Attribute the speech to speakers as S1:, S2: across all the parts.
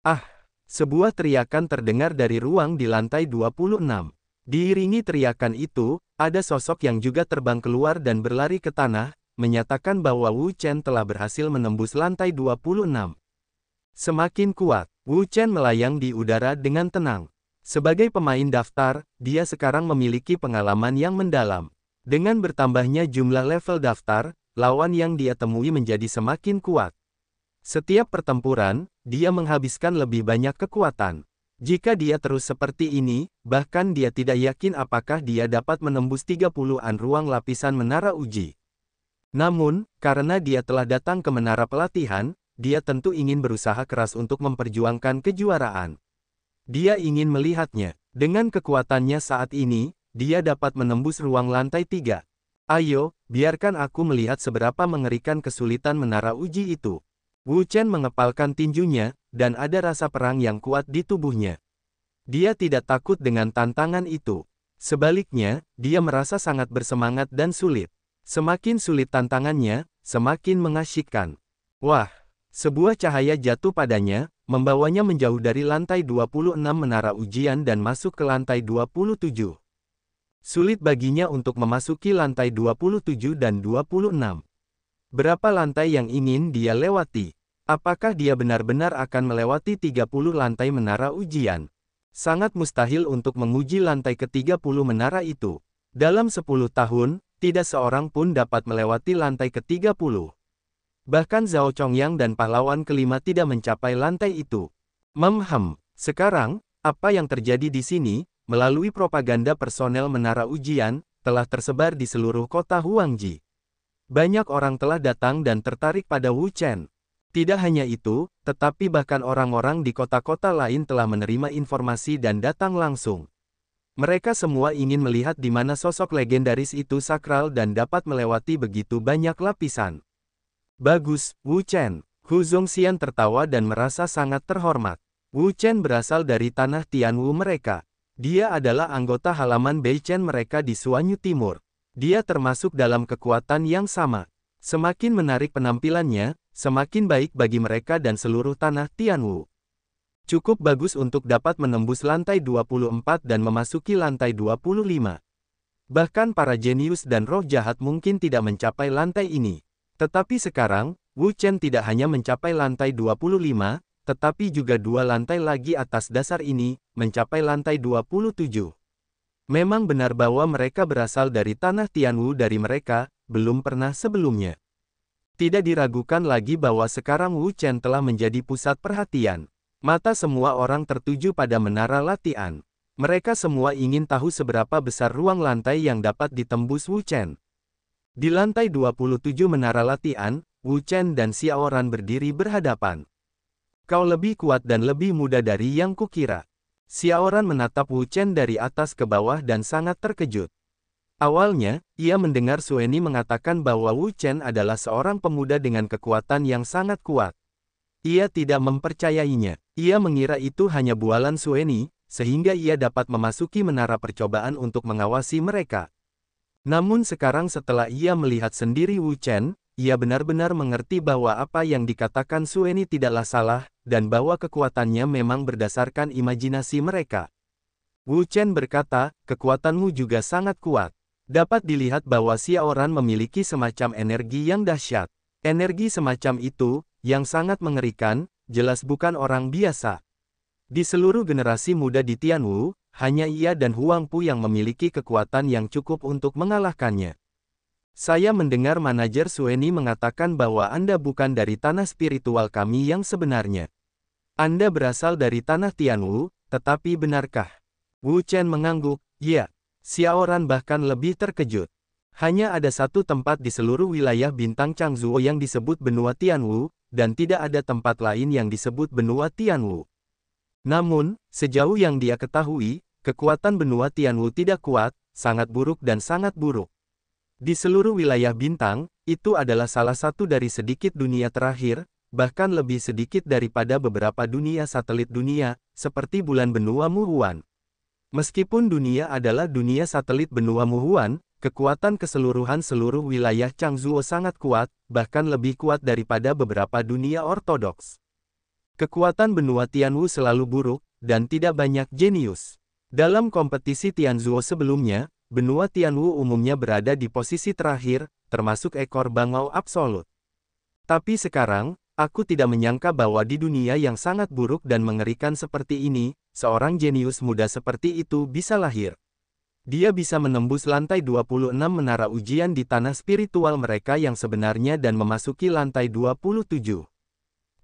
S1: Ah! Sebuah teriakan terdengar dari ruang di lantai 26. Diiringi teriakan itu, ada sosok yang juga terbang keluar dan berlari ke tanah, menyatakan bahwa Wu Chen telah berhasil menembus lantai 26. Semakin kuat, Wu Chen melayang di udara dengan tenang. Sebagai pemain daftar, dia sekarang memiliki pengalaman yang mendalam. Dengan bertambahnya jumlah level daftar, lawan yang dia temui menjadi semakin kuat. Setiap pertempuran, dia menghabiskan lebih banyak kekuatan. Jika dia terus seperti ini, bahkan dia tidak yakin apakah dia dapat menembus 30-an ruang lapisan menara uji. Namun, karena dia telah datang ke menara pelatihan, dia tentu ingin berusaha keras untuk memperjuangkan kejuaraan. Dia ingin melihatnya. Dengan kekuatannya saat ini, dia dapat menembus ruang lantai 3. Ayo, biarkan aku melihat seberapa mengerikan kesulitan menara uji itu. Wu Chen mengepalkan tinjunya, dan ada rasa perang yang kuat di tubuhnya. Dia tidak takut dengan tantangan itu. Sebaliknya, dia merasa sangat bersemangat dan sulit. Semakin sulit tantangannya, semakin mengasyikkan. Wah! Sebuah cahaya jatuh padanya, membawanya menjauh dari lantai 26 menara ujian dan masuk ke lantai 27. Sulit baginya untuk memasuki lantai 27 dan 26. Berapa lantai yang ingin dia lewati? Apakah dia benar-benar akan melewati 30 lantai menara ujian? Sangat mustahil untuk menguji lantai ke-30 menara itu. Dalam 10 tahun, tidak seorang pun dapat melewati lantai ke-30. Bahkan Zhao Chongyang dan pahlawan kelima tidak mencapai lantai itu. Sekarang, apa yang terjadi di sini, melalui propaganda personel menara ujian, telah tersebar di seluruh kota Huangji. Banyak orang telah datang dan tertarik pada Wu Chen. Tidak hanya itu, tetapi bahkan orang-orang di kota-kota lain telah menerima informasi dan datang langsung. Mereka semua ingin melihat di mana sosok legendaris itu sakral dan dapat melewati begitu banyak lapisan. Bagus, Wu Chen. Hu Zongxian tertawa dan merasa sangat terhormat. Wu Chen berasal dari tanah Tianwu mereka. Dia adalah anggota halaman Beichen mereka di Suanyu Timur. Dia termasuk dalam kekuatan yang sama. Semakin menarik penampilannya, semakin baik bagi mereka dan seluruh tanah Tianwu. Cukup bagus untuk dapat menembus lantai 24 dan memasuki lantai 25. Bahkan para jenius dan roh jahat mungkin tidak mencapai lantai ini. Tetapi sekarang, Wu Chen tidak hanya mencapai lantai 25, tetapi juga dua lantai lagi atas dasar ini, mencapai lantai 27. Memang benar bahwa mereka berasal dari tanah Tianwu dari mereka, belum pernah sebelumnya. Tidak diragukan lagi bahwa sekarang Wu Chen telah menjadi pusat perhatian. Mata semua orang tertuju pada menara latihan. Mereka semua ingin tahu seberapa besar ruang lantai yang dapat ditembus Wu Chen. Di lantai 27 menara latihan, Wu Chen dan Xiaoran berdiri berhadapan. Kau lebih kuat dan lebih muda dari yang kukira. Xiaoran menatap Wu Chen dari atas ke bawah dan sangat terkejut. Awalnya, ia mendengar Sueni mengatakan bahwa Wu Chen adalah seorang pemuda dengan kekuatan yang sangat kuat. Ia tidak mempercayainya. Ia mengira itu hanya bualan Sueni, sehingga ia dapat memasuki menara percobaan untuk mengawasi mereka. Namun sekarang setelah ia melihat sendiri Wu Chen, ia benar-benar mengerti bahwa apa yang dikatakan Sueni tidaklah salah, dan bahwa kekuatannya memang berdasarkan imajinasi mereka. Wu Chen berkata, kekuatanmu juga sangat kuat. Dapat dilihat bahwa Xiaoran memiliki semacam energi yang dahsyat. Energi semacam itu, yang sangat mengerikan, jelas bukan orang biasa. Di seluruh generasi muda di Tianwu, hanya ia dan Huang Pu yang memiliki kekuatan yang cukup untuk mengalahkannya. Saya mendengar manajer Sueni mengatakan bahwa Anda bukan dari tanah spiritual kami yang sebenarnya. Anda berasal dari tanah Tianwu, tetapi benarkah? Wu Chen mengangguk, ya. Xiaoran bahkan lebih terkejut. Hanya ada satu tempat di seluruh wilayah bintang Changzuo yang disebut benua Tianwu, dan tidak ada tempat lain yang disebut benua Tianwu. Namun, sejauh yang dia ketahui, kekuatan benua Tianwu tidak kuat, sangat buruk dan sangat buruk. Di seluruh wilayah bintang, itu adalah salah satu dari sedikit dunia terakhir, bahkan lebih sedikit daripada beberapa dunia satelit dunia, seperti bulan benua Muhuan. Meskipun dunia adalah dunia satelit benua Muhuan, kekuatan keseluruhan seluruh wilayah Changzuo sangat kuat, bahkan lebih kuat daripada beberapa dunia ortodoks. Kekuatan benua Tianwu selalu buruk, dan tidak banyak jenius. Dalam kompetisi Tianzuo sebelumnya, benua Tianwu umumnya berada di posisi terakhir, termasuk ekor bangau absolut. Tapi sekarang, aku tidak menyangka bahwa di dunia yang sangat buruk dan mengerikan seperti ini, seorang jenius muda seperti itu bisa lahir. Dia bisa menembus lantai 26 menara ujian di tanah spiritual mereka yang sebenarnya dan memasuki lantai 27.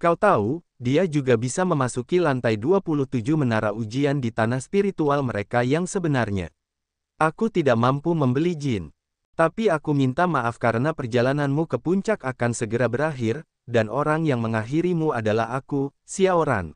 S1: Kau tahu, dia juga bisa memasuki lantai 27 menara ujian di tanah spiritual mereka yang sebenarnya. Aku tidak mampu membeli jin. Tapi aku minta maaf karena perjalananmu ke puncak akan segera berakhir, dan orang yang mengakhirimu adalah aku, Xiaoran.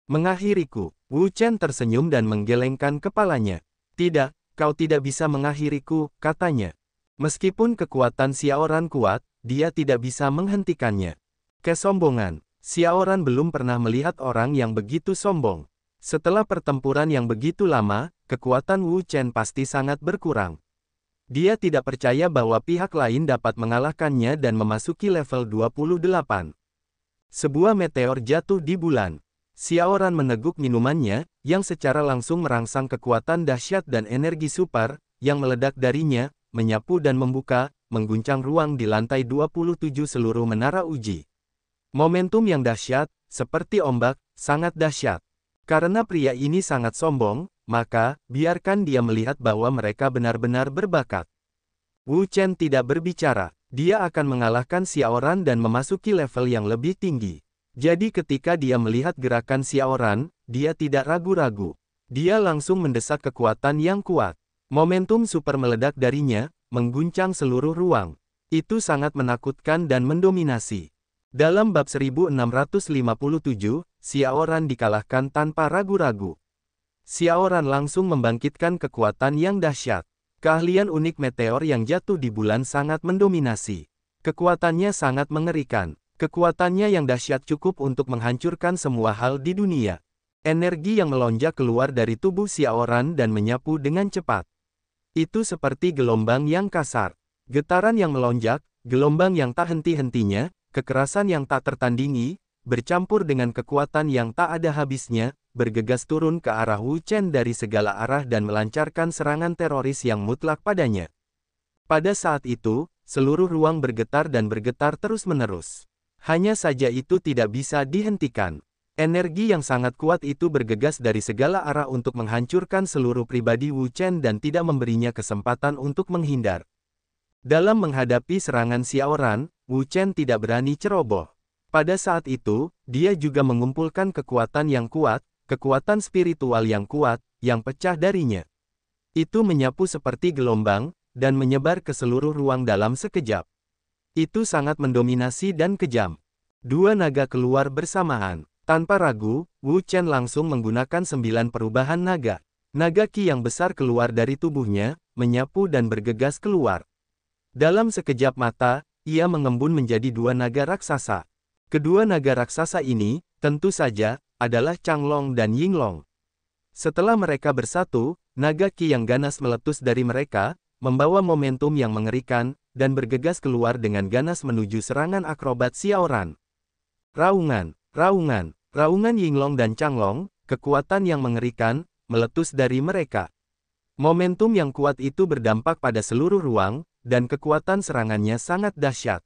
S1: Mengakhiriku, Wu Chen tersenyum dan menggelengkan kepalanya. Tidak, kau tidak bisa mengakhiriku, katanya. Meskipun kekuatan Xiaoran kuat, dia tidak bisa menghentikannya. Kesombongan. Xiaoran belum pernah melihat orang yang begitu sombong. Setelah pertempuran yang begitu lama, kekuatan Wu Chen pasti sangat berkurang. Dia tidak percaya bahwa pihak lain dapat mengalahkannya dan memasuki level 28. Sebuah meteor jatuh di bulan. Xiaoran meneguk minumannya, yang secara langsung merangsang kekuatan dahsyat dan energi super, yang meledak darinya, menyapu dan membuka, mengguncang ruang di lantai 27 seluruh menara uji. Momentum yang dahsyat, seperti ombak, sangat dahsyat. Karena pria ini sangat sombong, maka, biarkan dia melihat bahwa mereka benar-benar berbakat. Wu Chen tidak berbicara. Dia akan mengalahkan Xiaoran dan memasuki level yang lebih tinggi. Jadi ketika dia melihat gerakan Xiaoran, dia tidak ragu-ragu. Dia langsung mendesak kekuatan yang kuat. Momentum super meledak darinya, mengguncang seluruh ruang. Itu sangat menakutkan dan mendominasi. Dalam bab 1657, Xiaoran dikalahkan tanpa ragu-ragu. Xiaoran langsung membangkitkan kekuatan yang dahsyat. Keahlian unik meteor yang jatuh di bulan sangat mendominasi. Kekuatannya sangat mengerikan. Kekuatannya yang dahsyat cukup untuk menghancurkan semua hal di dunia. Energi yang melonjak keluar dari tubuh Xiaoran dan menyapu dengan cepat. Itu seperti gelombang yang kasar. Getaran yang melonjak, gelombang yang tak henti-hentinya, kekerasan yang tak tertandingi, bercampur dengan kekuatan yang tak ada habisnya, bergegas turun ke arah Wu Chen dari segala arah dan melancarkan serangan teroris yang mutlak padanya. Pada saat itu, seluruh ruang bergetar dan bergetar terus-menerus. Hanya saja itu tidak bisa dihentikan. Energi yang sangat kuat itu bergegas dari segala arah untuk menghancurkan seluruh pribadi Wu Chen dan tidak memberinya kesempatan untuk menghindar. Dalam menghadapi serangan Xiaoran, Wu Chen tidak berani ceroboh. Pada saat itu, dia juga mengumpulkan kekuatan yang kuat, kekuatan spiritual yang kuat, yang pecah darinya. Itu menyapu seperti gelombang, dan menyebar ke seluruh ruang dalam sekejap. Itu sangat mendominasi dan kejam. Dua naga keluar bersamaan. Tanpa ragu, Wu Chen langsung menggunakan 9 perubahan naga. Naga Qi yang besar keluar dari tubuhnya, menyapu dan bergegas keluar. Dalam sekejap mata, ia mengembun menjadi dua naga raksasa. Kedua naga raksasa ini, tentu saja, adalah Changlong dan Yinglong. Setelah mereka bersatu, naga Qi yang ganas meletus dari mereka, membawa momentum yang mengerikan, dan bergegas keluar dengan ganas menuju serangan akrobat Xiaoran. Raungan, raungan, raungan Yinglong dan Changlong, kekuatan yang mengerikan, meletus dari mereka. Momentum yang kuat itu berdampak pada seluruh ruang, dan kekuatan serangannya sangat dahsyat.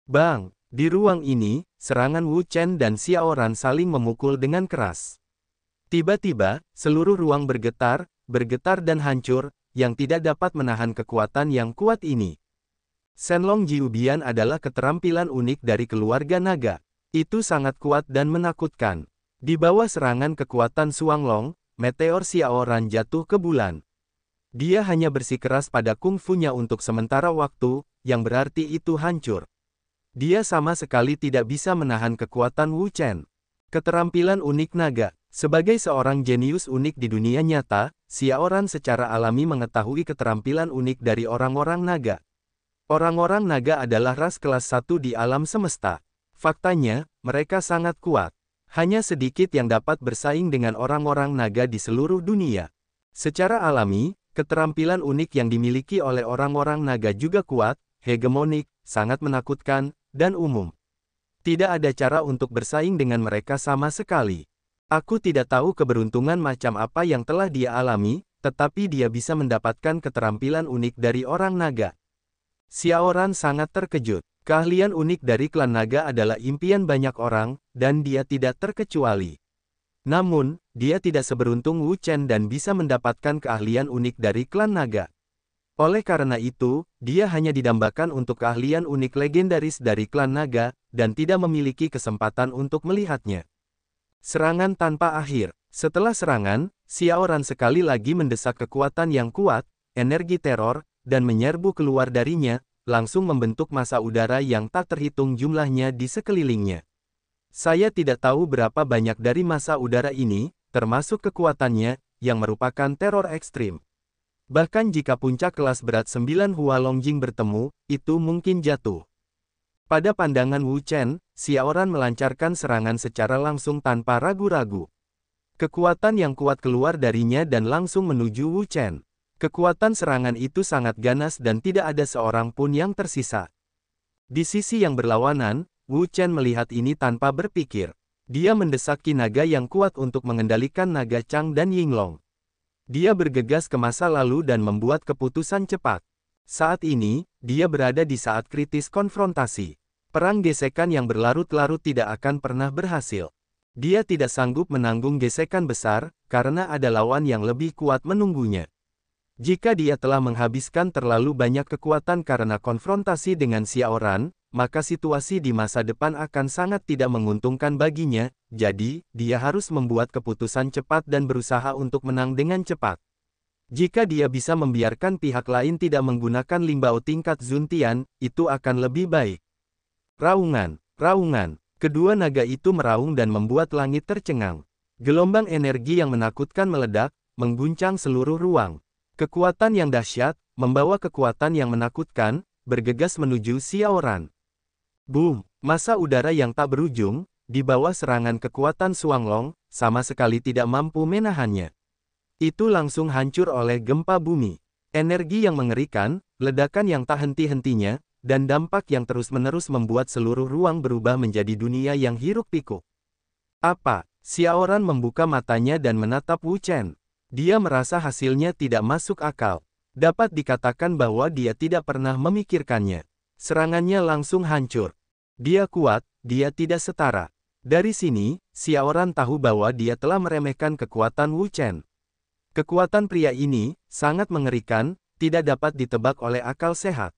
S1: Bang! Di ruang ini, serangan Wu Chen dan Xiaoran saling memukul dengan keras. Tiba-tiba, seluruh ruang bergetar dan hancur, yang tidak dapat menahan kekuatan yang kuat ini. Shenlong Jiubian adalah keterampilan unik dari keluarga naga. Itu sangat kuat dan menakutkan. Di bawah serangan kekuatan Xuanglong, meteor Xiaoran jatuh ke bulan. Dia hanya bersikeras pada kungfunya untuk sementara waktu, yang berarti itu hancur. Dia sama sekali tidak bisa menahan kekuatan Wu Chen. Keterampilan unik naga. Sebagai seorang jenius unik di dunia nyata, Xiaoran secara alami mengetahui keterampilan unik dari orang-orang naga. Orang-orang naga adalah ras kelas 1 di alam semesta. Faktanya, mereka sangat kuat. Hanya sedikit yang dapat bersaing dengan orang-orang naga di seluruh dunia. Secara alami, keterampilan unik yang dimiliki oleh orang-orang naga juga kuat, hegemonik, sangat menakutkan, dan umum. Tidak ada cara untuk bersaing dengan mereka sama sekali. Aku tidak tahu keberuntungan macam apa yang telah dia alami, tetapi dia bisa mendapatkan keterampilan unik dari orang naga. Xiaoran sangat terkejut. Keahlian unik dari klan naga adalah impian banyak orang, dan dia tidak terkecuali. Namun, dia tidak seberuntung Wu Chen dan bisa mendapatkan keahlian unik dari klan naga. Oleh karena itu, dia hanya didambakan untuk keahlian unik legendaris dari klan naga, dan tidak memiliki kesempatan untuk melihatnya. Serangan tanpa akhir. Setelah serangan, Xiaoran sekali lagi mendesak kekuatan yang kuat, energi teror, dan menyerbu keluar darinya, langsung membentuk massa udara yang tak terhitung jumlahnya di sekelilingnya. Saya tidak tahu berapa banyak dari massa udara ini, termasuk kekuatannya, yang merupakan teror ekstrim. Bahkan jika puncak kelas berat 9 Hua Longjing bertemu, itu mungkin jatuh. Pada pandangan Wu Chen, Xiaoran melancarkan serangan secara langsung tanpa ragu-ragu. Kekuatan yang kuat keluar darinya dan langsung menuju Wu Chen. Kekuatan serangan itu sangat ganas dan tidak ada seorang pun yang tersisa. Di sisi yang berlawanan, Wu Chen melihat ini tanpa berpikir. Dia mendesak Qi naga yang kuat untuk mengendalikan naga Chang dan Yinglong. Dia bergegas ke masa lalu dan membuat keputusan cepat. Saat ini, dia berada di saat kritis konfrontasi. Perang gesekan yang berlarut-larut tidak akan pernah berhasil. Dia tidak sanggup menanggung gesekan besar, karena ada lawan yang lebih kuat menunggunya. Jika dia telah menghabiskan terlalu banyak kekuatan karena konfrontasi dengan Xiaoran, maka situasi di masa depan akan sangat tidak menguntungkan baginya, jadi, dia harus membuat keputusan cepat dan berusaha untuk menang dengan cepat. Jika dia bisa membiarkan pihak lain tidak menggunakan Limbao tingkat Zuntian, itu akan lebih baik. Raungan, raungan. Kedua naga itu meraung dan membuat langit tercengang. Gelombang energi yang menakutkan meledak, mengguncang seluruh ruang. Kekuatan yang dahsyat, membawa kekuatan yang menakutkan, bergegas menuju Xiaoran. Boom! Massa udara yang tak berujung, di bawah serangan kekuatan Xuanglong, sama sekali tidak mampu menahannya. Itu langsung hancur oleh gempa bumi. Energi yang mengerikan, ledakan yang tak henti-hentinya, dan dampak yang terus-menerus membuat seluruh ruang berubah menjadi dunia yang hiruk-pikuk. Apa? Xiaoran membuka matanya dan menatap Wu Chen. Dia merasa hasilnya tidak masuk akal. Dapat dikatakan bahwa dia tidak pernah memikirkannya. Serangannya langsung hancur. Dia kuat, dia tidak setara. Dari sini, Xiaoran tahu bahwa dia telah meremehkan kekuatan Wu Chen. Kekuatan pria ini sangat mengerikan, tidak dapat ditebak oleh akal sehat.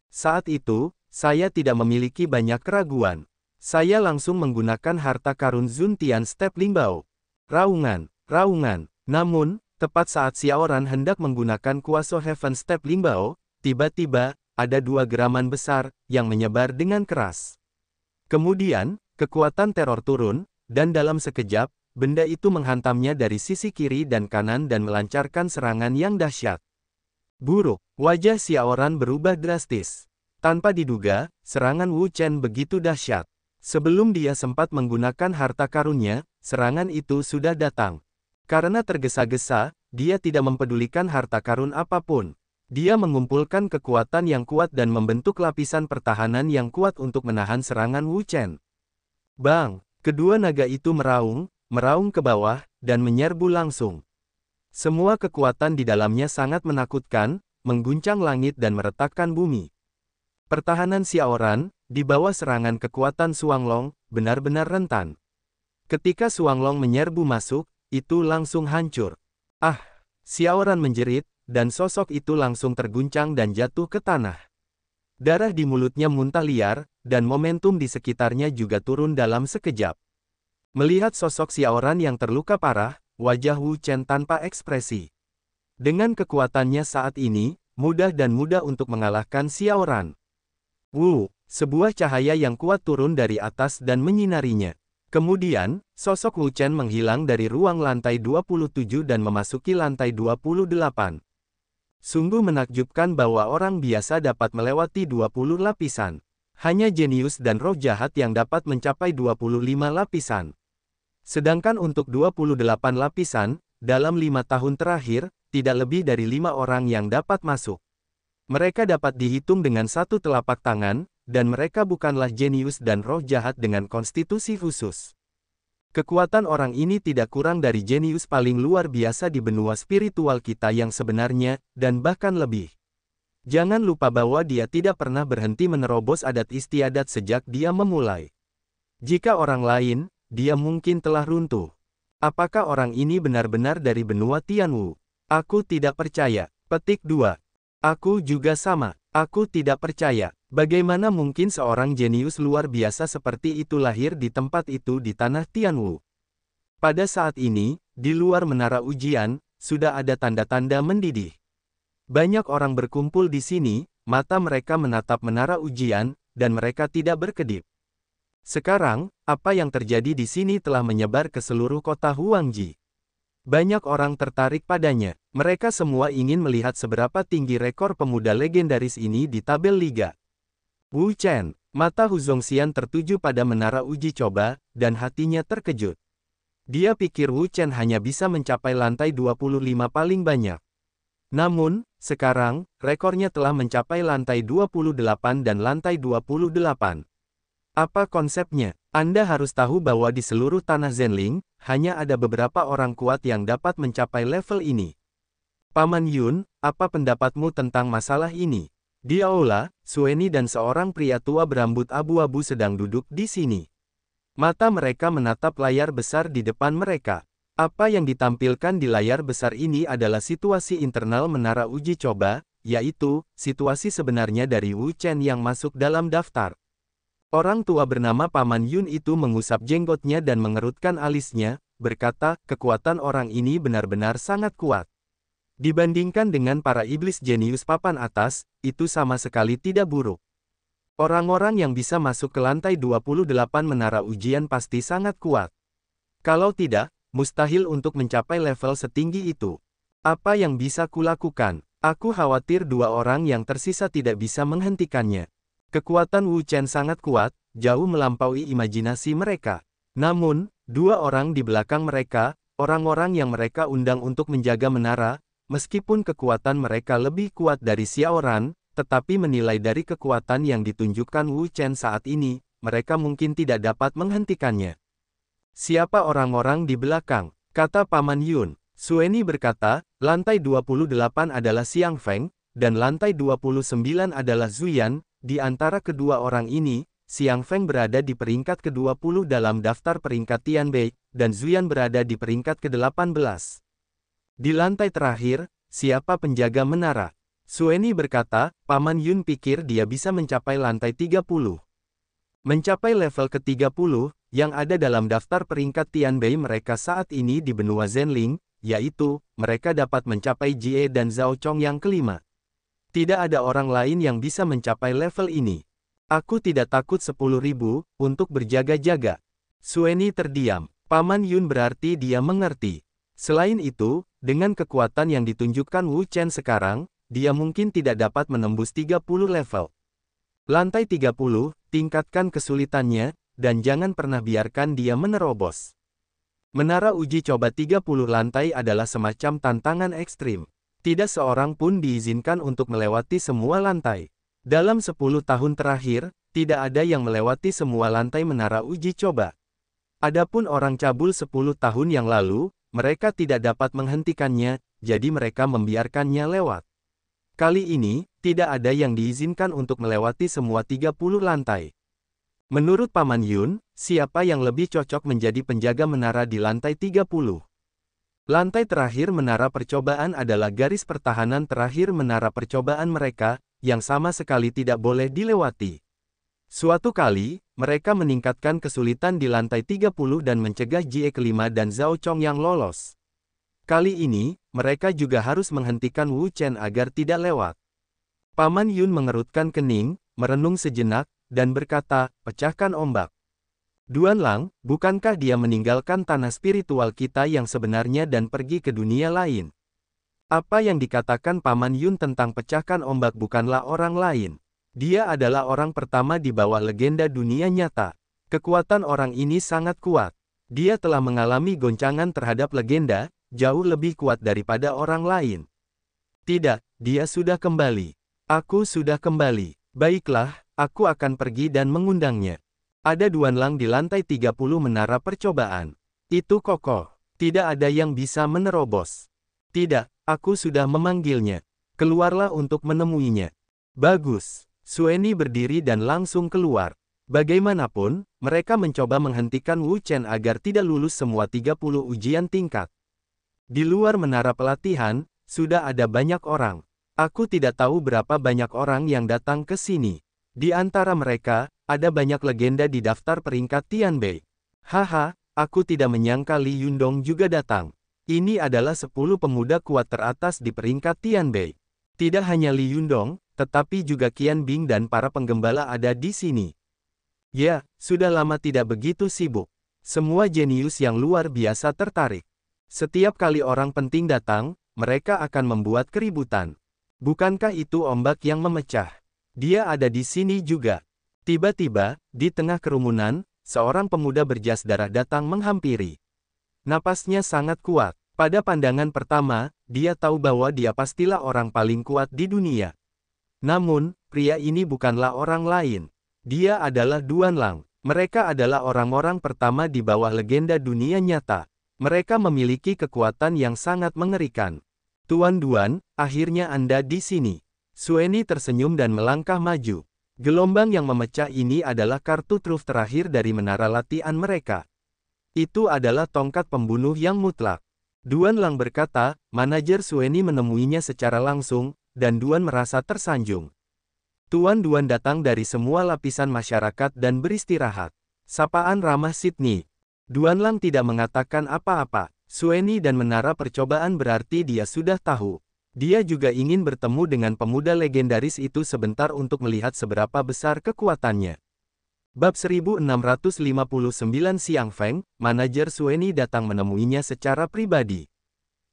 S1: Saat itu, saya tidak memiliki banyak keraguan. Saya langsung menggunakan harta karun Zuntian Step Limbao. Raungan, raungan. Namun, tepat saat Xiaoran hendak menggunakan kuasa Heaven Step Limbao, tiba-tiba, ada dua geraman besar, yang menyebar dengan keras. Kemudian, kekuatan teror turun, dan dalam sekejap, benda itu menghantamnya dari sisi kiri dan kanan dan melancarkan serangan yang dahsyat. Buruk, wajah Xiaoran berubah drastis. Tanpa diduga, serangan Wu Chen begitu dahsyat. Sebelum dia sempat menggunakan harta karunnya, serangan itu sudah datang. Karena tergesa-gesa, dia tidak mempedulikan harta karun apapun. Dia mengumpulkan kekuatan yang kuat dan membentuk lapisan pertahanan yang kuat untuk menahan serangan Wu Chen. Bang! Kedua naga itu meraung ke bawah, dan menyerbu langsung. Semua kekuatan di dalamnya sangat menakutkan, mengguncang langit dan meretakkan bumi. Pertahanan Xiaoran, di bawah serangan kekuatan Xuanglong, benar-benar rentan. Ketika Xuanglong menyerbu masuk, itu langsung hancur. Ah! Xiaoran menjerit, dan sosok itu langsung terguncang dan jatuh ke tanah. Darah di mulutnya muntah liar, dan momentum di sekitarnya juga turun dalam sekejap. Melihat sosok Xiaoran yang terluka parah, wajah Wu Chen tanpa ekspresi. Dengan kekuatannya saat ini, mudah untuk mengalahkan Xiaoran. Wu, sebuah cahaya yang kuat turun dari atas dan menyinarinya. Kemudian, sosok Wu Chen menghilang dari ruang lantai 27 dan memasuki lantai 28. Sungguh menakjubkan bahwa orang biasa dapat melewati 20 lapisan. Hanya jenius dan roh jahat yang dapat mencapai 25 lapisan. Sedangkan untuk 28 lapisan, dalam 5 tahun terakhir, tidak lebih dari 5 orang yang dapat masuk. Mereka dapat dihitung dengan satu telapak tangan, dan mereka bukanlah jenius dan roh jahat dengan konstitusi khusus. Kekuatan orang ini tidak kurang dari jenius paling luar biasa di benua spiritual kita yang sebenarnya, dan bahkan lebih. Jangan lupa bahwa dia tidak pernah berhenti menerobos adat istiadat sejak dia memulai. Jika orang lain, dia mungkin telah runtuh. Apakah orang ini benar-benar dari benua Tianwu? Aku tidak percaya. Petik 2. Aku juga sama. Aku tidak percaya. Bagaimana mungkin seorang jenius luar biasa seperti itu lahir di tempat itu di tanah Tianwu? Pada saat ini, di luar menara ujian, sudah ada tanda-tanda mendidih. Banyak orang berkumpul di sini, mata mereka menatap menara ujian, dan mereka tidak berkedip. Sekarang, apa yang terjadi di sini telah menyebar ke seluruh kota Huangji. Banyak orang tertarik padanya. Mereka semua ingin melihat seberapa tinggi rekor pemuda legendaris ini di tabel liga. Wu Chen, mata Hu Zongxian tertuju pada menara uji coba, dan hatinya terkejut. Dia pikir Wu Chen hanya bisa mencapai lantai 25 paling banyak. Namun, sekarang, rekornya telah mencapai lantai 28 dan lantai 28. Apa konsepnya? Anda harus tahu bahwa di seluruh tanah Zenling, hanya ada beberapa orang kuat yang dapat mencapai level ini. Paman Yun, apa pendapatmu tentang masalah ini? Di aula, Sueni dan seorang pria tua berambut abu-abu sedang duduk di sini. Mata mereka menatap layar besar di depan mereka. Apa yang ditampilkan di layar besar ini adalah situasi internal menara uji coba, yaitu, situasi sebenarnya dari Wu Chen yang masuk dalam daftar. Orang tua bernama Paman Yun itu mengusap jenggotnya dan mengerutkan alisnya, berkata, kekuatan orang ini benar-benar sangat kuat. Dibandingkan dengan para iblis jenius papan atas, itu sama sekali tidak buruk. Orang-orang yang bisa masuk ke lantai 28 menara ujian pasti sangat kuat. Kalau tidak, mustahil untuk mencapai level setinggi itu. Apa yang bisa kulakukan? Aku khawatir dua orang yang tersisa tidak bisa menghentikannya. Kekuatan Wu Chen sangat kuat, jauh melampaui imajinasi mereka. Namun, dua orang di belakang mereka, orang-orang yang mereka undang untuk menjaga menara, meskipun kekuatan mereka lebih kuat dari Xiaoran, tetapi menilai dari kekuatan yang ditunjukkan Wu Chen saat ini, mereka mungkin tidak dapat menghentikannya. Siapa orang-orang di belakang? Kata Paman Yun. Sueni berkata, lantai 28 adalah Xiang Feng, dan lantai 29 adalah Zuyan. Di antara kedua orang ini, Xiang Feng berada di peringkat ke-20 dalam daftar peringkat Tianbei, dan Zuyan berada di peringkat ke-18. Di lantai terakhir, siapa penjaga menara? Sueni berkata, Paman Yun pikir dia bisa mencapai lantai 30. Mencapai level ke-30, yang ada dalam daftar peringkat Tianbei mereka saat ini di benua Zenling, yaitu, mereka dapat mencapai Jie dan Zhao Chong yang kelima. Tidak ada orang lain yang bisa mencapai level ini. Aku tidak takut 10.000, untuk berjaga-jaga. Sueni terdiam. Paman Yun berarti dia mengerti. Selain itu, dengan kekuatan yang ditunjukkan Wu Chen sekarang, dia mungkin tidak dapat menembus 30 level. Lantai 30, tingkatkan kesulitannya, dan jangan pernah biarkan dia menerobos. Menara uji coba 30 lantai adalah semacam tantangan ekstrim. Tidak seorang pun diizinkan untuk melewati semua lantai. Dalam 10 tahun terakhir, tidak ada yang melewati semua lantai menara uji coba. Adapun orang cabul 10 tahun yang lalu, mereka tidak dapat menghentikannya, jadi mereka membiarkannya lewat. Kali ini, tidak ada yang diizinkan untuk melewati semua 30 lantai. Menurut Paman Yun, siapa yang lebih cocok menjadi penjaga menara di lantai 30? Lantai terakhir menara percobaan adalah garis pertahanan terakhir menara percobaan mereka, yang sama sekali tidak boleh dilewati. Suatu kali, mereka meningkatkan kesulitan di lantai 30 dan mencegah Jie kelima dan Zhao Chong yang lolos. Kali ini, mereka juga harus menghentikan Wu Chen agar tidak lewat. Paman Yun mengerutkan kening, merenung sejenak, dan berkata, pecahkan ombak. Duan Lang, bukankah dia meninggalkan tanah spiritual kita yang sebenarnya dan pergi ke dunia lain? Apa yang dikatakan Paman Yun tentang pecahkan ombak bukanlah orang lain. Dia adalah orang pertama di bawah legenda dunia nyata. Kekuatan orang ini sangat kuat. Dia telah mengalami goncangan terhadap legenda, jauh lebih kuat daripada orang lain. Tidak, dia sudah kembali. Aku sudah kembali. Baiklah, aku akan pergi dan mengundangnya. Ada Duanlang di lantai 30 menara percobaan. Itu kokoh. Tidak ada yang bisa menerobos. Tidak, aku sudah memanggilnya. Keluarlah untuk menemuinya. Bagus. Sueni berdiri dan langsung keluar. Bagaimanapun, mereka mencoba menghentikan Wu Chen agar tidak lulus semua 30 ujian tingkat. Di luar menara pelatihan, sudah ada banyak orang. Aku tidak tahu berapa banyak orang yang datang ke sini. Di antara mereka, ada banyak legenda di daftar peringkat Tianbei. Haha, aku tidak menyangka Li Yundong juga datang. Ini adalah 10 pemuda kuat teratas di peringkat Tianbei. Tidak hanya Li Yundong, tetapi juga Qian Bing dan para penggembala ada di sini. Ya, sudah lama tidak begitu sibuk. Semua jenius yang luar biasa tertarik. Setiap kali orang penting datang, mereka akan membuat keributan. Bukankah itu ombak yang memecah? Dia ada di sini juga. Tiba-tiba, di tengah kerumunan, seorang pemuda berjas darah datang menghampiri. Napasnya sangat kuat. Pada pandangan pertama, dia tahu bahwa dia pastilah orang paling kuat di dunia. Namun, pria ini bukanlah orang lain. Dia adalah Duanlang. Mereka adalah orang-orang pertama di bawah legenda dunia nyata. Mereka memiliki kekuatan yang sangat mengerikan. Tuan Duan, akhirnya Anda di sini. Sueni tersenyum dan melangkah maju. Gelombang yang memecah ini adalah kartu truf terakhir dari menara latihan mereka. Itu adalah tongkat pembunuh yang mutlak. Duanlang berkata, manajer Sueni menemuinya secara langsung, dan Duan merasa tersanjung. Tuan Duan datang dari semua lapisan masyarakat dan beristirahat. Sapaan ramah Sydney. Duanlang tidak mengatakan apa-apa. Sueni dan menara percobaan berarti dia sudah tahu. Dia juga ingin bertemu dengan pemuda legendaris itu sebentar untuk melihat seberapa besar kekuatannya. Bab 1659 Xiang Feng, manajer Sueni datang menemuinya secara pribadi.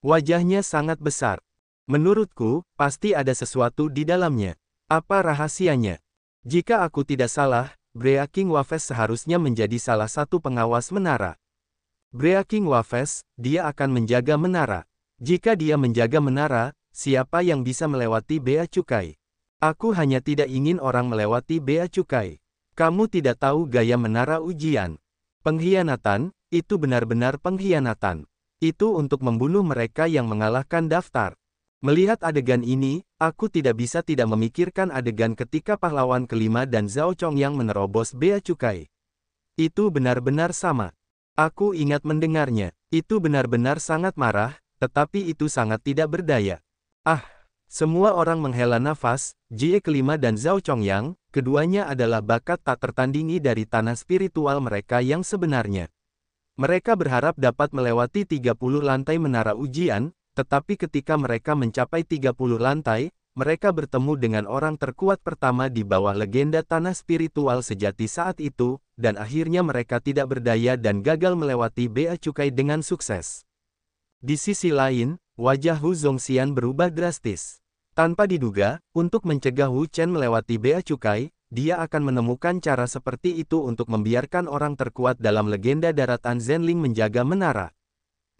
S1: Wajahnya sangat besar. Menurutku, pasti ada sesuatu di dalamnya. Apa rahasianya? Jika aku tidak salah, Breaking Wafes seharusnya menjadi salah satu pengawas menara. Breaking Wafes, dia akan menjaga menara. Jika dia menjaga menara, siapa yang bisa melewati bea cukai? Aku hanya tidak ingin orang melewati bea cukai. Kamu tidak tahu gaya menara ujian. Pengkhianatan, itu benar-benar pengkhianatan. Itu untuk membunuh mereka yang mengalahkan daftar. Melihat adegan ini, aku tidak bisa tidak memikirkan adegan ketika pahlawan kelima dan Zhao Chongyang menerobos bea cukai. Itu benar-benar sama. Aku ingat mendengarnya. Itu benar-benar sangat marah, tetapi itu sangat tidak berdaya. Ah, semua orang menghela nafas. Jie kelima dan Zhao Chongyang, keduanya adalah bakat tak tertandingi dari tanah spiritual mereka yang sebenarnya. Mereka berharap dapat melewati 30 lantai menara ujian, tetapi ketika mereka mencapai 30 lantai, mereka bertemu dengan orang terkuat pertama di bawah legenda tanah spiritual sejati saat itu, dan akhirnya mereka tidak berdaya dan gagal melewati bea cukai dengan sukses. Di sisi lain, wajah Hu Zongxian berubah drastis. Tanpa diduga, untuk mencegah Wu Chen melewati bea cukai, dia akan menemukan cara seperti itu untuk membiarkan orang terkuat dalam legenda daratan Zhenling menjaga menara.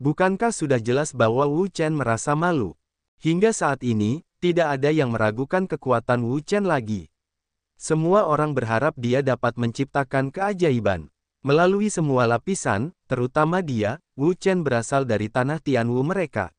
S1: Bukankah sudah jelas bahwa Wu Chen merasa malu? Hingga saat ini, tidak ada yang meragukan kekuatan Wu Chen lagi. Semua orang berharap dia dapat menciptakan keajaiban. Melalui semua lapisan, terutama dia, Wu Chen berasal dari tanah Tianwu mereka.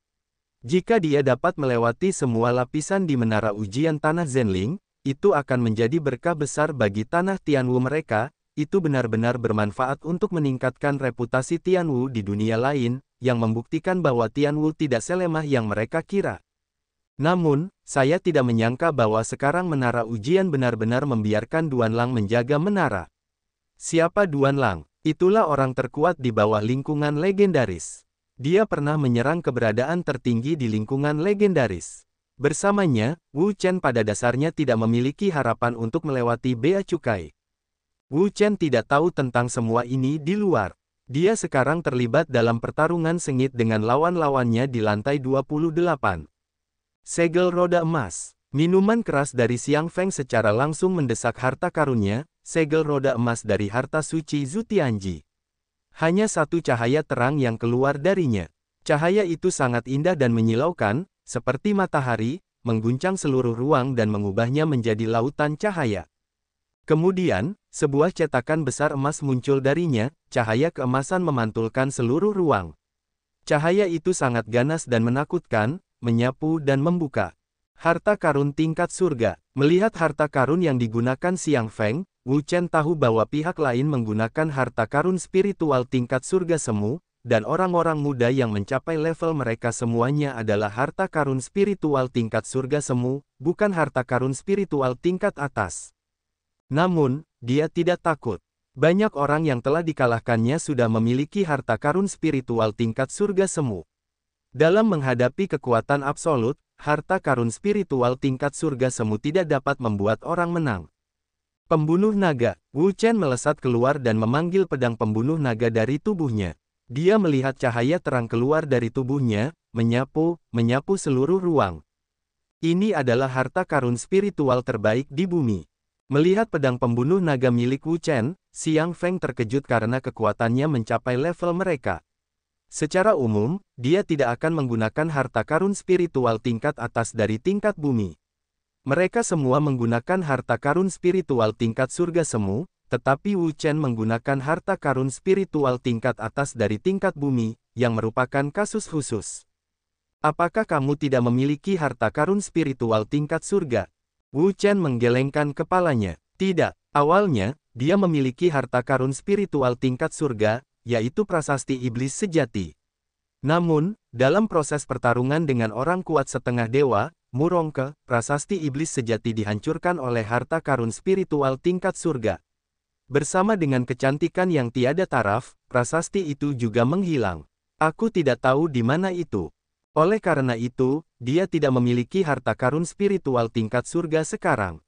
S1: Jika dia dapat melewati semua lapisan di menara ujian tanah Zhenling, itu akan menjadi berkah besar bagi tanah Tianwu mereka. Itu benar-benar bermanfaat untuk meningkatkan reputasi Tianwu di dunia lain, yang membuktikan bahwa Tianwu tidak selemah yang mereka kira. Namun, saya tidak menyangka bahwa sekarang menara ujian benar-benar membiarkan Duanlang menjaga menara. Siapa Duanlang? Itulah orang terkuat di bawah lingkungan legendaris. Dia pernah menyerang keberadaan tertinggi di lingkungan legendaris. Bersamanya, Wu Chen pada dasarnya tidak memiliki harapan untuk melewati bea cukai. Wu Chen tidak tahu tentang semua ini di luar. Dia sekarang terlibat dalam pertarungan sengit dengan lawan-lawannya di lantai 28. Segel roda emas. Minuman keras dari Xiang Feng secara langsung mendesak harta karunnya, segel roda emas dari harta suci Zutianji. Hanya satu cahaya terang yang keluar darinya. Cahaya itu sangat indah dan menyilaukan, seperti matahari, mengguncang seluruh ruang dan mengubahnya menjadi lautan cahaya. Kemudian, sebuah cetakan besar emas muncul darinya, cahaya keemasan memantulkan seluruh ruang. Cahaya itu sangat ganas dan menakutkan, menyapu dan membuka. Harta karun tingkat surga. Melihat harta karun yang digunakan Xiang Feng, Wu Chen tahu bahwa pihak lain menggunakan harta karun spiritual tingkat surga semu, dan orang-orang muda yang mencapai level mereka semuanya adalah harta karun spiritual tingkat surga semu, bukan harta karun spiritual tingkat atas. Namun, dia tidak takut. Banyak orang yang telah dikalahkannya sudah memiliki harta karun spiritual tingkat surga semu. Dalam menghadapi kekuatan absolut, harta karun spiritual tingkat surga semu tidak dapat membuat orang menang. Pembunuh naga. Wu Chen melesat keluar dan memanggil pedang pembunuh naga dari tubuhnya. Dia melihat cahaya terang keluar dari tubuhnya, menyapu seluruh ruang. Ini adalah harta karun spiritual terbaik di bumi. Melihat pedang pembunuh naga milik Wu Chen, Xiang Feng terkejut karena kekuatannya mencapai level mereka. Secara umum, dia tidak akan menggunakan harta karun spiritual tingkat atas dari tingkat bumi. Mereka semua menggunakan harta karun spiritual tingkat surga semu, tetapi Wu Chen menggunakan harta karun spiritual tingkat atas dari tingkat bumi, yang merupakan kasus khusus. Apakah kamu tidak memiliki harta karun spiritual tingkat surga? Wu Chen menggelengkan kepalanya. Tidak, awalnya, dia memiliki harta karun spiritual tingkat surga, yaitu prasasti iblis sejati. Namun, dalam proses pertarungan dengan orang kuat setengah dewa, Murongke, prasasti iblis sejati dihancurkan oleh harta karun spiritual tingkat surga. Bersama dengan kecantikan yang tiada taraf, prasasti itu juga menghilang. Aku tidak tahu di mana itu. Oleh karena itu, dia tidak memiliki harta karun spiritual tingkat surga sekarang.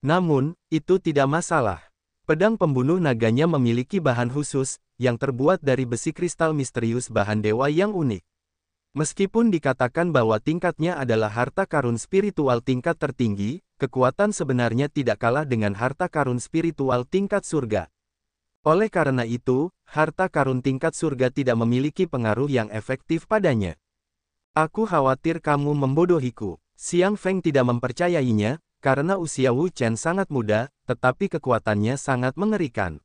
S1: Namun, itu tidak masalah. Pedang pembunuh naganya memiliki bahan khusus, yang terbuat dari besi kristal misterius bahan dewa yang unik. Meskipun dikatakan bahwa tingkatnya adalah harta karun spiritual tingkat tertinggi, kekuatan sebenarnya tidak kalah dengan harta karun spiritual tingkat surga. Oleh karena itu, harta karun tingkat surga tidak memiliki pengaruh yang efektif padanya. Aku khawatir kamu membodohiku. Xiang Feng tidak mempercayainya, karena usia Wu Chen sangat muda, tetapi kekuatannya sangat mengerikan.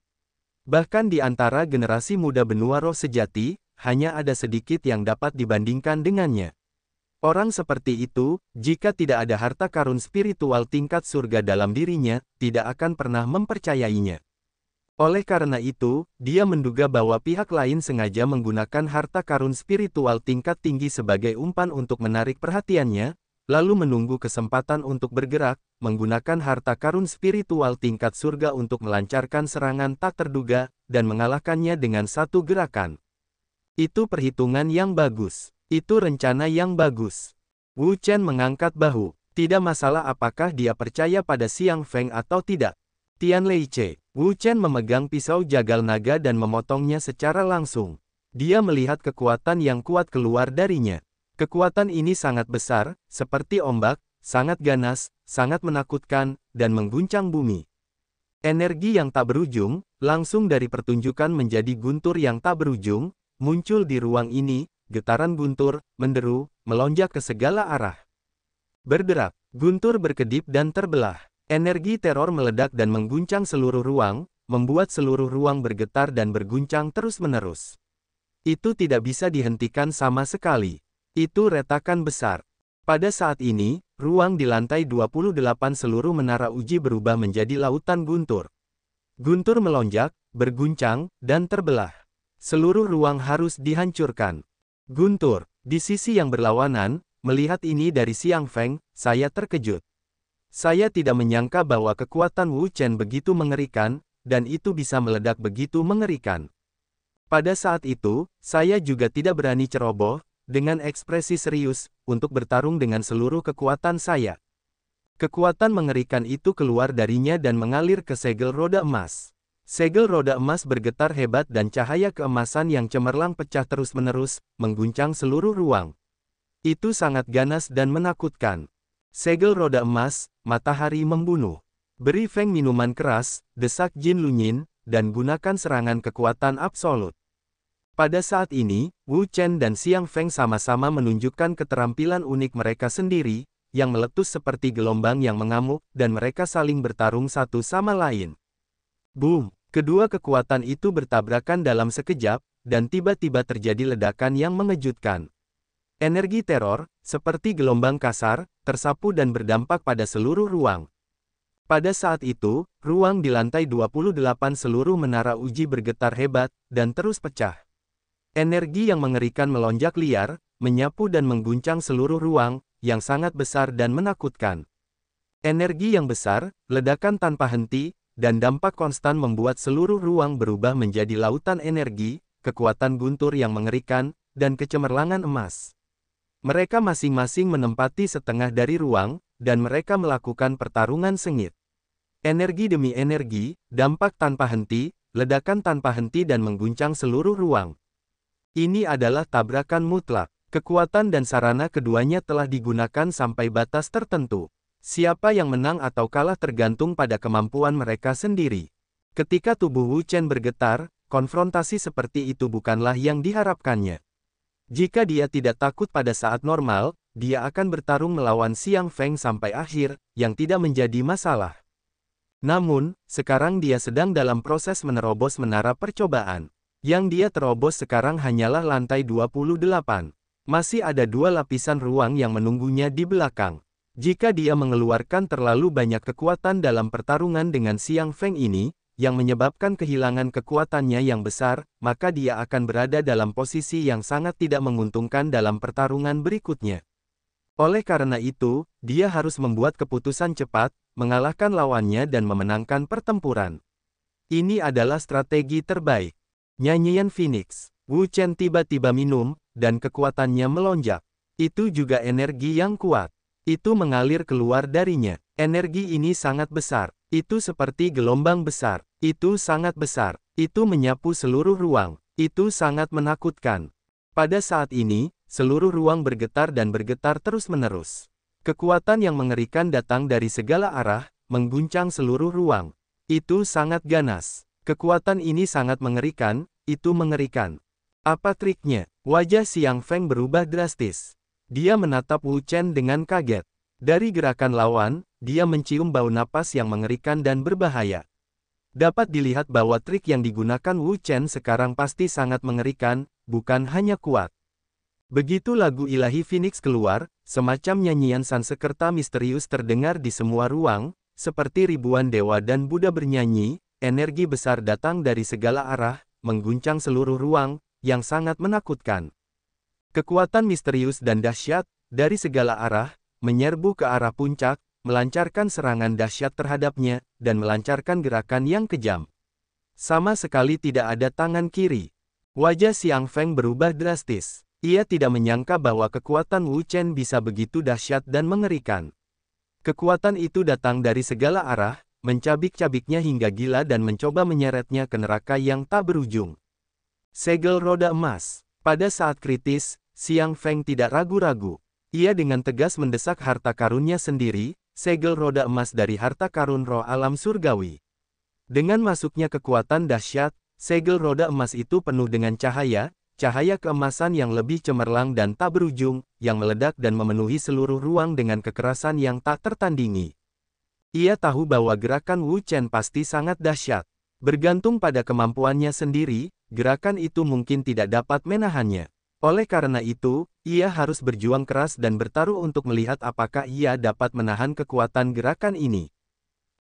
S1: Bahkan di antara generasi muda benua roh sejati, hanya ada sedikit yang dapat dibandingkan dengannya. Orang seperti itu, jika tidak ada harta karun spiritual tingkat surga dalam dirinya, tidak akan pernah mempercayainya. Oleh karena itu, dia menduga bahwa pihak lain sengaja menggunakan harta karun spiritual tingkat tinggi sebagai umpan untuk menarik perhatiannya, lalu menunggu kesempatan untuk bergerak, menggunakan harta karun spiritual tingkat surga untuk melancarkan serangan tak terduga, dan mengalahkannya dengan satu gerakan. Itu perhitungan yang bagus. Itu rencana yang bagus. Wu Chen mengangkat bahu. Tidak masalah apakah dia percaya pada Xiang Feng atau tidak. Tian Leice. Wu Chen memegang pisau jagal naga dan memotongnya secara langsung. Dia melihat kekuatan yang kuat keluar darinya. Kekuatan ini sangat besar, seperti ombak, sangat ganas, sangat menakutkan, dan mengguncang bumi. Energi yang tak berujung, langsung dari pertunjukan menjadi guntur yang tak berujung, muncul di ruang ini, getaran guntur, menderu, melonjak ke segala arah. Berderak, guntur berkedip dan terbelah. Energi teror meledak dan mengguncang seluruh ruang, membuat seluruh ruang bergetar dan berguncang terus-menerus. Itu tidak bisa dihentikan sama sekali. Itu retakan besar. Pada saat ini, ruang di lantai 28 seluruh menara uji berubah menjadi lautan guntur. Guntur melonjak, berguncang, dan terbelah. Seluruh ruang harus dihancurkan. Guntur, di sisi yang berlawanan, melihat ini dari Xiang Feng, saya terkejut. Saya tidak menyangka bahwa kekuatan Wu Chen begitu mengerikan, dan itu bisa meledak begitu mengerikan. Pada saat itu, saya juga tidak berani ceroboh, dengan ekspresi serius, untuk bertarung dengan seluruh kekuatan saya. Kekuatan mengerikan itu keluar darinya dan mengalir ke segel roda emas. Segel roda emas bergetar hebat dan cahaya keemasan yang cemerlang pecah terus-menerus, mengguncang seluruh ruang. Itu sangat ganas dan menakutkan. Segel roda emas, matahari membunuh. Beri Feng minuman keras, desak Jin Lunyin, dan gunakan serangan kekuatan absolut. Pada saat ini, Wu Chen dan Xiang Feng sama-sama menunjukkan keterampilan unik mereka sendiri, yang meletus seperti gelombang yang mengamuk, dan mereka saling bertarung satu sama lain. Boom! Kedua kekuatan itu bertabrakan dalam sekejap, dan tiba-tiba terjadi ledakan yang mengejutkan. Energi teror, seperti gelombang kasar, tersapu dan berdampak pada seluruh ruang. Pada saat itu, ruang di lantai 28 seluruh menara uji bergetar hebat, dan terus pecah. Energi yang mengerikan melonjak liar, menyapu dan mengguncang seluruh ruang, yang sangat besar dan menakutkan. Energi yang besar, ledakan tanpa henti, dan dampak konstan membuat seluruh ruang berubah menjadi lautan energi, kekuatan guntur yang mengerikan, dan kecemerlangan emas. Mereka masing-masing menempati setengah dari ruang, dan mereka melakukan pertarungan sengit. Energi demi energi, dampak tanpa henti, ledakan tanpa henti dan mengguncang seluruh ruang. Ini adalah tabrakan mutlak. Kekuatan dan sarana keduanya telah digunakan sampai batas tertentu. Siapa yang menang atau kalah tergantung pada kemampuan mereka sendiri. Ketika tubuh Wu Chen bergetar, konfrontasi seperti itu bukanlah yang diharapkannya. Jika dia tidak takut pada saat normal, dia akan bertarung melawan Xiang Feng sampai akhir, yang tidak menjadi masalah. Namun, sekarang dia sedang dalam proses menerobos menara percobaan. Yang dia terobos sekarang hanyalah lantai 28. Masih ada dua lapisan ruang yang menunggunya di belakang. Jika dia mengeluarkan terlalu banyak kekuatan dalam pertarungan dengan Xiang Feng ini, yang menyebabkan kehilangan kekuatannya yang besar, maka dia akan berada dalam posisi yang sangat tidak menguntungkan dalam pertarungan berikutnya. Oleh karena itu, dia harus membuat keputusan cepat, mengalahkan lawannya dan memenangkan pertempuran. Ini adalah strategi terbaik. Nyanyian Phoenix. Wu Chen tiba-tiba minum, dan kekuatannya melonjak. Itu juga energi yang kuat. Itu mengalir keluar darinya. Energi ini sangat besar. Itu seperti gelombang besar. Itu sangat besar. Itu menyapu seluruh ruang. Itu sangat menakutkan. Pada saat ini, seluruh ruang bergetar dan bergetar terus-menerus. Kekuatan yang mengerikan datang dari segala arah, mengguncang seluruh ruang. Itu sangat ganas. Kekuatan ini sangat mengerikan, itu mengerikan. Apa triknya? Wajah Xiang Feng berubah drastis. Dia menatap Wu Chen dengan kaget. Dari gerakan lawan, dia mencium bau napas yang mengerikan dan berbahaya. Dapat dilihat bahwa trik yang digunakan Wu Chen sekarang pasti sangat mengerikan, bukan hanya kuat. Begitu lagu ilahi Phoenix keluar, semacam nyanyian Sansekerta misterius terdengar di semua ruang, seperti ribuan dewa dan Buddha bernyanyi, energi besar datang dari segala arah, mengguncang seluruh ruang, yang sangat menakutkan. Kekuatan misterius dan dahsyat, dari segala arah, menyerbu ke arah puncak, melancarkan serangan dahsyat terhadapnya, dan melancarkan gerakan yang kejam. Sama sekali tidak ada tangan kiri. Wajah Xiang Feng berubah drastis. Ia tidak menyangka bahwa kekuatan Wu Chen bisa begitu dahsyat dan mengerikan. Kekuatan itu datang dari segala arah, mencabik-cabiknya hingga gila dan mencoba menyeretnya ke neraka yang tak berujung. Segel roda emas. Pada saat kritis, Xiang Feng tidak ragu-ragu. Ia dengan tegas mendesak harta karunnya sendiri, segel roda emas dari harta karun roh alam surgawi. Dengan masuknya kekuatan dahsyat, segel roda emas itu penuh dengan cahaya keemasan yang lebih cemerlang dan tak berujung, yang meledak dan memenuhi seluruh ruang dengan kekerasan yang tak tertandingi. Ia tahu bahwa gerakan Wu Chen pasti sangat dahsyat. Bergantung pada kemampuannya sendiri, gerakan itu mungkin tidak dapat menahannya. Oleh karena itu, ia harus berjuang keras dan bertaruh untuk melihat apakah ia dapat menahan kekuatan gerakan ini.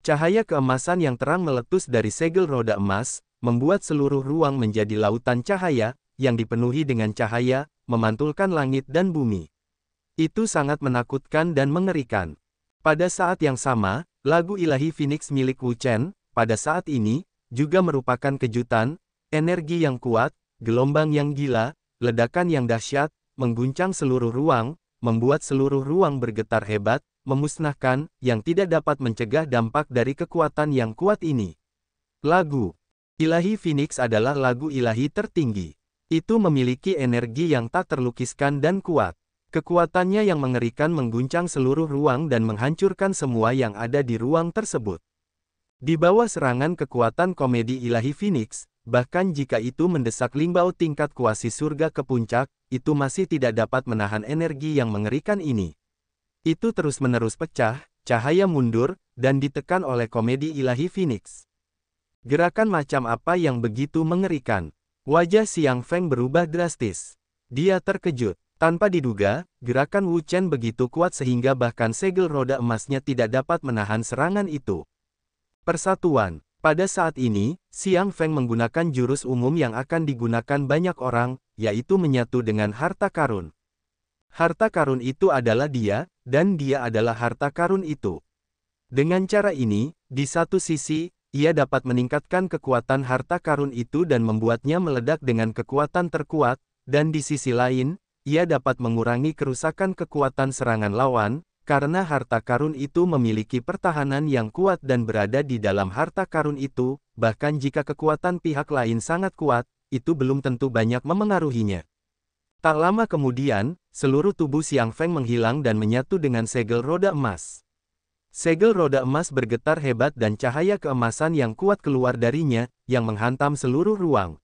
S1: Cahaya keemasan yang terang meletus dari segel roda emas, membuat seluruh ruang menjadi lautan cahaya, yang dipenuhi dengan cahaya, memantulkan langit dan bumi. Itu sangat menakutkan dan mengerikan. Pada saat yang sama, lagu ilahi Phoenix milik Wu Chen, pada saat ini, juga merupakan kejutan, energi yang kuat, gelombang yang gila, ledakan yang dahsyat, mengguncang seluruh ruang, membuat seluruh ruang bergetar hebat, memusnahkan, yang tidak dapat mencegah dampak dari kekuatan yang kuat ini. Lagu ilahi Phoenix adalah lagu ilahi tertinggi. Itu memiliki energi yang tak terlukiskan dan kuat. Kekuatannya yang mengerikan mengguncang seluruh ruang dan menghancurkan semua yang ada di ruang tersebut. Di bawah serangan kekuatan komedi ilahi Phoenix, bahkan jika itu mendesak Lingbao tingkat kuasi surga ke puncak, itu masih tidak dapat menahan energi yang mengerikan ini. Itu terus-menerus pecah, cahaya mundur, dan ditekan oleh komedi ilahi Phoenix. Gerakan macam apa yang begitu mengerikan? Wajah Xiang Feng berubah drastis. Dia terkejut. Tanpa diduga, gerakan Wu Chen begitu kuat sehingga bahkan segel roda emasnya tidak dapat menahan serangan itu. Persatuan. Pada saat ini, Xiang Feng menggunakan jurus umum yang akan digunakan banyak orang, yaitu menyatu dengan harta karun. Harta karun itu adalah dia, dan dia adalah harta karun itu. Dengan cara ini, di satu sisi, ia dapat meningkatkan kekuatan harta karun itu dan membuatnya meledak dengan kekuatan terkuat, dan di sisi lain, ia dapat mengurangi kerusakan kekuatan serangan lawan, karena harta karun itu memiliki pertahanan yang kuat dan berada di dalam harta karun itu, bahkan jika kekuatan pihak lain sangat kuat, itu belum tentu banyak memengaruhinya. Tak lama kemudian, seluruh tubuh Xiang Feng menghilang dan menyatu dengan segel roda emas. Segel roda emas bergetar hebat dan cahaya keemasan yang kuat keluar darinya, yang menghantam seluruh ruang.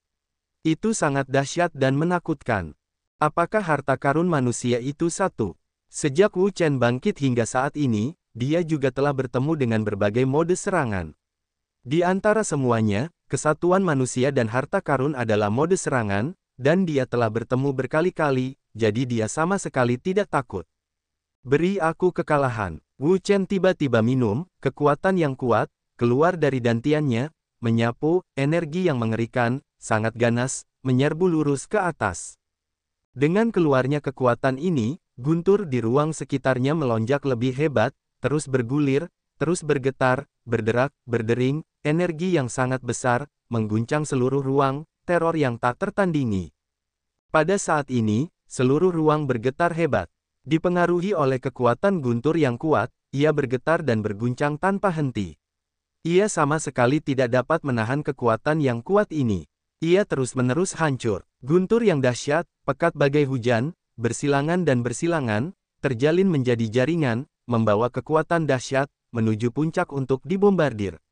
S1: Itu sangat dahsyat dan menakutkan. Apakah harta karun manusia itu satu? Sejak Wu Chen bangkit hingga saat ini, dia juga telah bertemu dengan berbagai mode serangan. Di antara semuanya, kesatuan manusia dan harta karun adalah mode serangan, dan dia telah bertemu berkali-kali, jadi dia sama sekali tidak takut. Beri aku kekalahan. Wu Chen tiba-tiba minum, kekuatan yang kuat, keluar dari dantiannya, menyapu, energi yang mengerikan, sangat ganas, menyerbu lurus ke atas. Dengan keluarnya kekuatan ini, guntur di ruang sekitarnya melonjak lebih hebat, terus bergulir, terus bergetar, berderak, berdering, energi yang sangat besar, mengguncang seluruh ruang, teror yang tak tertandingi. Pada saat ini, seluruh ruang bergetar hebat. Dipengaruhi oleh kekuatan guntur yang kuat, ia bergetar dan berguncang tanpa henti. Ia sama sekali tidak dapat menahan kekuatan yang kuat ini. Ia terus-menerus hancur. Guntur yang dahsyat, pekat bagai hujan, bersilangan dan bersilangan, terjalin menjadi jaringan, membawa kekuatan dahsyat, menuju puncak untuk dibombardir.